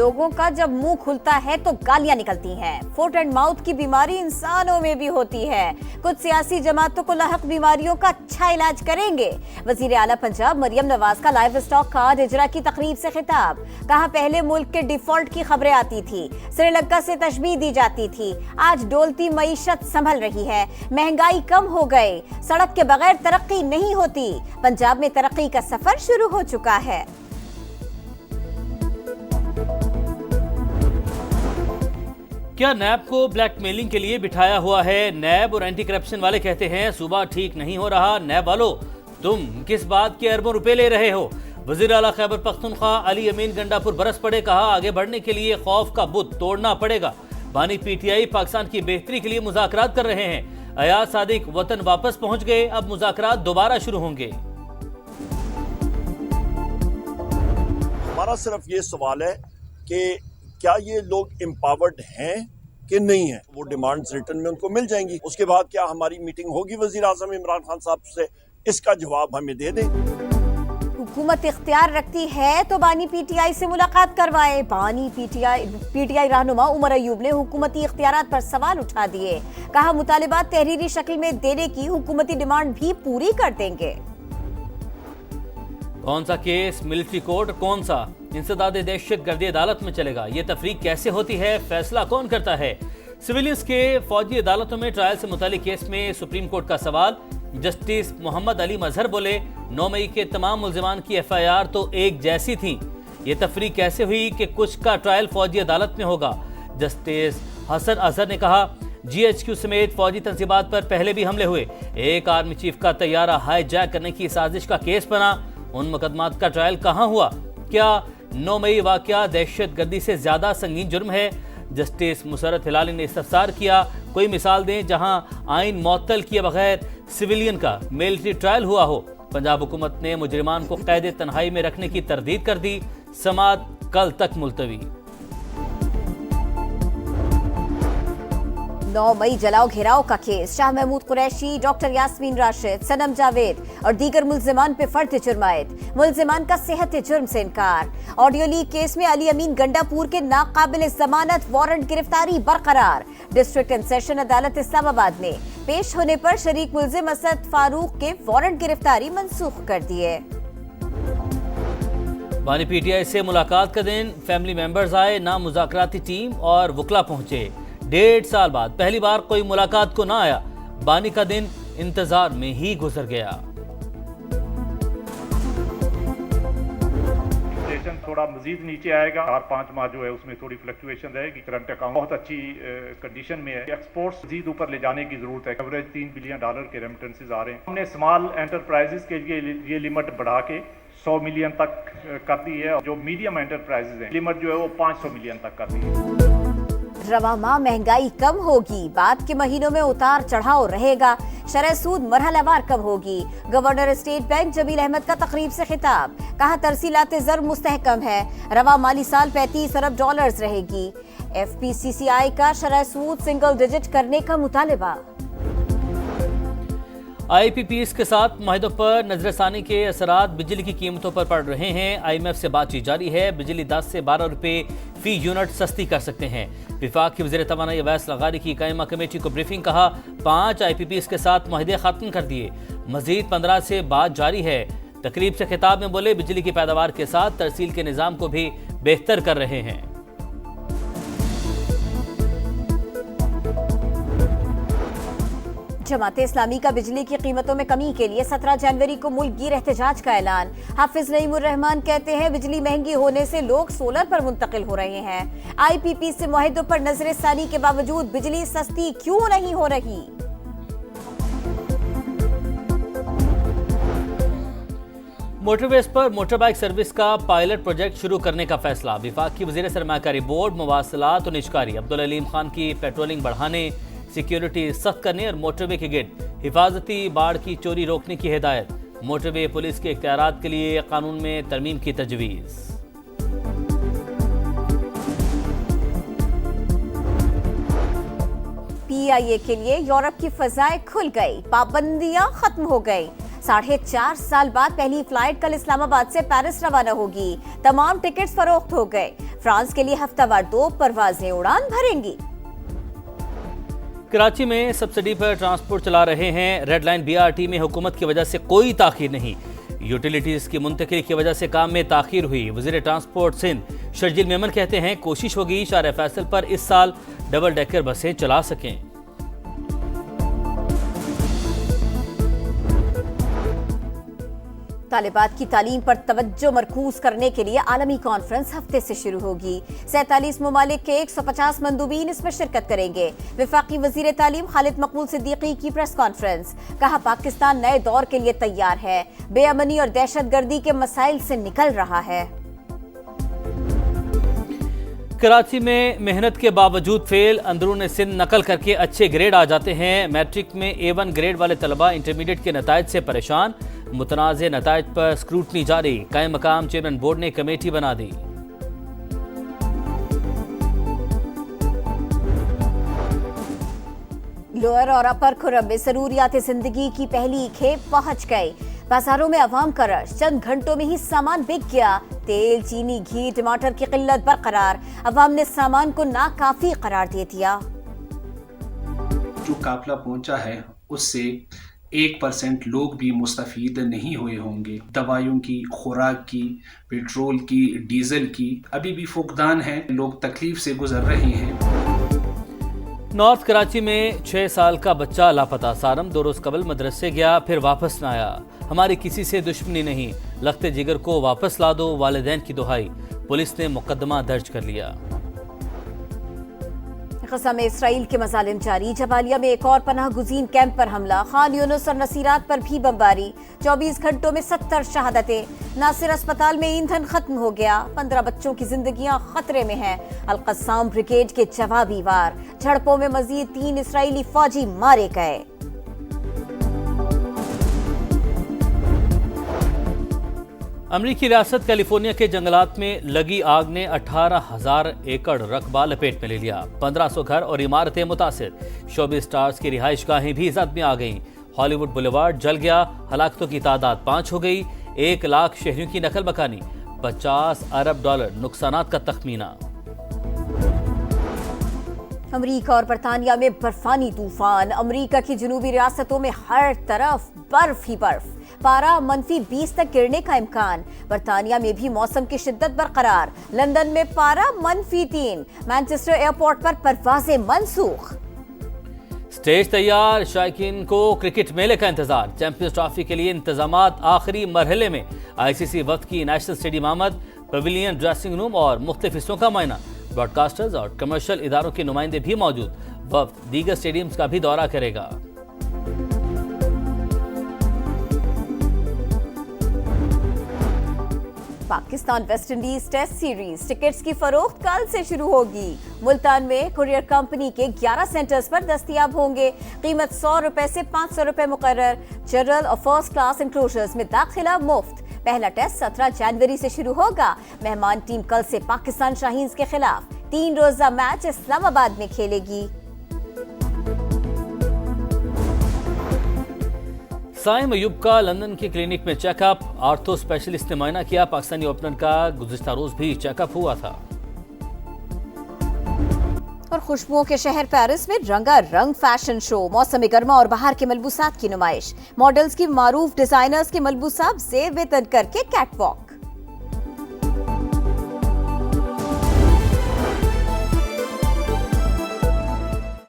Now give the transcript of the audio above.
लोगों का जब मुंह खुलता है तो गालियां निकलती हैं। फुट एंड माउथ की बीमारी इंसानों में भी होती है। कुछ सियासी जमातों को लाहक बीमारियों का अच्छा इलाज करेंगे। वजीर आला पंजाब मरियम नवाज का लाइव स्टॉक कार्ड इजरा की तकरीब से खिताब। कहा, पहले मुल्क के डिफॉल्ट की खबरें आती थी, श्रीलंका से तशबीह दी जाती थी, आज डोलती मईशत संभल रही है, महंगाई कम हो गई, सड़क के बगैर तरक्की नहीं होती, पंजाब में तरक्की का सफर शुरू हो चुका है। क्या नैब को ब्लैकमेलिंग के लिए बिठाया हुआ है? नैब और एंटी करप्शन वाले कहते हैं सूबा ठीक नहीं हो रहा। नैब वालों, तुम किस बात के अरबों रुपए ले रहे हो? वजीर आला खैबर पख्तूनख्वा अली अमीन गंडापुर बरस पड़े। कहा, आगे बढ़ने के लिए खौफ का बुत तोड़ना पड़ेगा। बानी पीटीआई पाकिस्तान की बेहतरी के लिए मुज़ाकरात कर रहे हैं। अयाज सादिक वतन वापस पहुंच गए, अब मुज़ाकरात दोबारा शुरू होंगे। हमारा सिर्फ ये सवाल है कि क्या ये लोग एम्पावर्ड हैं कि नहीं है। वो डिमांड्स रिटर्न में उनको मिल जाएंगी। उसके बाद क्या हमारी मीटिंग होगी वजीर आज़म इमरान खान साहब से, इसका जवाब हमें दे दें। हुकूमत इख्तियार रखती है तो बानी पीटीआई से मुलाकात करवाए। बानी पीटीआई रहनुमा उमर अयूब ने हुकूमती इख्तियारात पर सवाल उठा दिए। कहा, मुतालिबात तहरीरी शक्ल में देने की हुकूमती डिमांड भी पूरी कर देंगे। कौन सा केस मिलिट्री कोर्ट और कौन सा इंसदादे दहशत गर्दी अदालत में चलेगा? ये तफरीक कैसे होती है? फैसला कौन करता है? सिविलियंस के फौजी अदालतों में ट्रायल से मुतालिक केस में सुप्रीम कोर्ट का सवाल। जस्टिस मोहम्मद अली मजहर बोले, 9 मई के तमाम मुल्जिमान की FIR तो एक जैसी थी। ये तफरीक कैसे हुई कि कुछ का ट्रायल फौजी अदालत में होगा? जस्टिस हसन अजहर ने कहा, GHQ समेत फौजी तंजीबात पर पहले भी हमले हुए। एक आर्मी चीफ का तैयारा हाईजैक करने की साजिश का केस बना। उन मुकदमात का ट्रायल कहाँ हुआ? क्या 9 मई वाकया दहशत गर्दी से ज्यादा संगीन जुर्म है? जस्टिस मुसरत हिलाली ने इस्तफसार किया, कोई मिसाल दें जहां आइन मअतल किए बगैर सिविलियन का मिलिट्री ट्रायल हुआ हो। पंजाब हुकूमत ने मुजरिमान को कैद तन्हाई में रखने की तरदीद कर दी। समाअत कल तक मुलतवी। 9 मई जलाओ घेराव का केस, शाह महमूद कुरैशी, डॉक्टर यास्मीन राशिद, सनम जावेद और दीगर मुल्जिमान पे फर्द जुर्मायत। मुल्जिमान का सेहत जुर्म से इनकार। ऑडियो लीक केस में अली अमीन गंडापुर के नाकाबिल जमानत वारंट गिरफ्तारी बरकरार। डिस्ट्रिक्ट एंड सेशन अदालत इस्लामाबाद में पेश होने पर शरीक मुल्जिम असद फारूक के वारंट गिरफ्तारी मंसूख कर दिए। बानी पीटीआई से मुलाकात का दिन, फैमिली मेंबर्स आए, ना मुज़ाकराती टीम और वकला पहुंचे। 1.5 साल बाद पहली बार कोई मुलाकात को ना आया। बानी का दिन इंतजार में ही गुजर गया। इन्फ्लेशन थोड़ा मजीद नीचे आएगा। 4-5 माह जो है उसमें थोड़ी फ्लक्चुएशन रहेगी। करंट अकाउंट बहुत अच्छी कंडीशन में है। एक्सपोर्ट्स मजीद ऊपर ले जाने की जरूरत है। एवरेज $3 बिलियन के रेमिटेंसेस आ रहे हैं। हमने स्मॉल एंटरप्राइजेस के लिए ये लिमिट बढ़ा के 100 मिलियन तक कर दी है। जो मीडियम एंटरप्राइजेस हैं, लिमिट जो है वो 500 मिलियन तक कर दी है। रवा माह महंगाई कम होगी, बाद के महीनों में उतार चढ़ाव रहेगा। शरह सूद मरहलावार कम होगी। Governor state bank Jameel Ahmed का तकरीब से खिताब। कहा, तरसीलात ज़र मुस्तहकम है। रवा माली साल $35 अरब रहेगी। FPCCI का शरह सूद सिंगल डिजिट करने का मुतालिबा। IPPs के साथ माहिदों पर नजरसानी के असरात बिजली की कीमतों पर पड़ रहे हैं। IMF से बातचीत जारी है। बिजली 10 से 12 रुपए फी यूनिट सस्ती कर सकते हैं। विफाक की वज़ीर तवानाई अवैस लगारी की कायमा कमेटी को ब्रीफिंग। कहा, 5 IPPs के साथ माहिदे खत्म कर दिए, मजीद 15 से बात जारी है। तकरीब से खिताब में बोले, बिजली की पैदावार के साथ तरसील के निज़ाम को भी बेहतर कर रहे हैं। जमात इस्लामी का बिजली की कीमतों में कमी के लिए 17 जनवरी को मुल्क गिर एहतजाज का ऐलान। हाफिज नईमुर रहमान कहते हैं, बिजली महंगी होने से लोग सोलर पर मुंतकिल हो रहे हैं। IPP से मुआहिदों पर नजरसानी के बावजूद बिजली सस्ती क्यों नहीं हो रही? मोटरवेज पर मोटरबाइक सर्विस का पायलट प्रोजेक्ट शुरू करने का फैसला। विफाक की वज़ीर सरमाकारी बोर्ड, मवासलात और निजकारी अब्दुल अलीम खान की पेट्रोलिंग बढ़ाने, सिक्योरिटी सख्त करने और मोटरवे के गिर्द हिफाजती बाड़ की चोरी रोकने की हिदायत। मोटरवे पुलिस के इख्तियारात के लिए कानून में तरमीम की तजवीज़। PIA के लिए यूरोप की फजाएं खुल गई, पाबंदियां खत्म हो गई। 4.5 साल बाद पहली फ्लाइट कल इस्लामाबाद से पेरिस रवाना होगी। तमाम टिकट्स फरोख्त हो गए। फ्रांस के लिए हफ्तावार 2 परवाजें उड़ान भरेंगी। कराची में सब्सिडी पर ट्रांसपोर्ट चला रहे हैं। रेड लाइन BRT में हुकूमत की वजह से कोई ताखीर नहीं। यूटिलिटीज की मुंतकिली की वजह से काम में ताखीर हुई। वजीर ट्रांसपोर्ट सिंध शर्जील मेमन कहते हैं कोशिश होगी शार फैसल पर इस साल डबल डेकर बसें चला सकें। तालिबात की तालीम पर तवज्जो मरकूज करने के लिए आलमी कॉन्फ्रेंस हफ्ते से शुरू होगी। 47 ममालिक के 150 मंदूबीन इसमें शिरकत करेंगे। वफाकी वजीर तालीम खालिद मकबूल सिद्दीकी की प्रेस कॉन्फ्रेंस। कहा पाकिस्तान नए दौर के लिए तैयार है, बेअमनी और दहशतगर्दी के मसाइल से निकल रहा है। कराची में मेहनत के बावजूद फेल, अंदरून सिंध नकल करके अच्छे ग्रेड आ जाते हैं। मैट्रिक में A1 ग्रेड वाले तलबा इंटरमीडिएट के नतायज से परेशान। मुतनाज़े नतायज पर स्क्रूटनी जारी। कायम मकाम चेयरमैन बोर्ड ने कमेटी बना दी। लोअर और अपर खुरम में जरूरियात जिंदगी की पहली खेप पहुंच गई। बाजारों में अवाम का रश, चंद घंटों में ही सामान बिक गया। तेल, चीनी, घी, टमाटर की किल्लत बरकरार। अवाम ने सामान को नाकाफी करार दे दिया। जो काफिला पहुंचा है उससे 1% लोग भी मुस्तफीद नहीं हुए होंगे। दवाइयों की, खुराक की, पेट्रोल की, डीजल की अभी भी फुकदान है। लोग तकलीफ से गुजर रहे हैं। नॉर्थ कराची में 6 साल का बच्चा लापता। सारम 2 रोज कबल मदरसे गया, फिर वापस न आया। हमारी किसी से दुश्मनी नहीं, लख्ते जिगर को वापस ला दो, वालिदैन की दुहाई। पुलिस ने मुकदमा दर्ज कर लिया। गजा में इसराइल के मजालिम जारी। जबालिया में एक और पनाह गुजीन कैंप पर हमला। खान यूनुस और नसीरात पर भी बमबारी। 24 घंटों में 70 शहादतें। नासिर अस्पताल में ईंधन खत्म हो गया। 15 बच्चों की जिंदगियां खतरे में हैं। अल-कस्साम ब्रिगेड के जवाबी वार। झड़पों में मजीद 3 इसराइली फौजी मारे गए। अमरीकी रियासत कैलिफोर्निया के जंगलात में लगी आग ने 18,000 एकड़ रकबा लपेट में ले लिया। 1500 घर और इमारतें मुतासिर। शोबी स्टार्स की रिहाइश गाहें भी जद में आ गईं। हॉलीवुड बुलेवार्ड जल गया। हलाकतों की तादाद 5 हो गई। 1 लाख शहरियों की नकल मकानी। $50 अरब नुकसानात का तखमीना। अमरीका और बरतानिया में बर्फानी तूफान। अमरीका की जनूबी रियासतों में हर तरफ बर्फ ही बर्फ। पारा -20 तक गिरने का इम्कान। बरतानिया में भी मौसम की शिद्दत बरकरार। लंदन में पारा -3। मैनचेस्टर एयरपोर्ट पर परवाजें मनसूख। स्टेज तैयार, शायकीन को क्रिकेट मेले का इंतजार। चैंपियंस ट्रॉफी के लिए इंतजामात आखिरी मरहले में। ICC वफ्द की नेशनल स्टेडियम आमद। पवेलियन, ड्रेसिंग रूम और मुख्तलिफ हिस्सों का मुआयना। ब्रॉडकास्टर्स और कमर्शियल इदारों के नुमाइंदे भी मौजूद। वफ्द दीगर स्टेडियम्स का भी दौरा करेगा। Pakistan West Indies test series tickets की फरोख्त कल से शुरू होगी। मुल्तान में कुरियर कंपनी के 11 सेंटर्स पर दस्तयाब होंगे। कीमत ₹100 से ₹500 मुकर्रर। जनरल और फर्स्ट क्लास इंक्लोजर्स में दाखिला मुफ्त। पहला टेस्ट 17 जनवरी से शुरू होगा। मेहमान टीम कल से पाकिस्तान शाहीन्स के खिलाफ 3 रोजा मैच इस्लामाबाद में खेलेगी। साइम अयूब का लंदन के क्लिनिक में चेकअप। आर्थो स्पेशलिस्ट ने मुआयना किया। पाकिस्तानी ओपनर का गुज़िश्ता रोज भी चेकअप हुआ था। और खुशबुओं के शहर पेरिस में रंगारंग फैशन शो। मौसम गर्मा और बाहर के मलबूसात की नुमाइश। मॉडल्स की मारूफ डिजाइनर्स के मलबूसात ज़ेब वेतन करके कैटवॉक।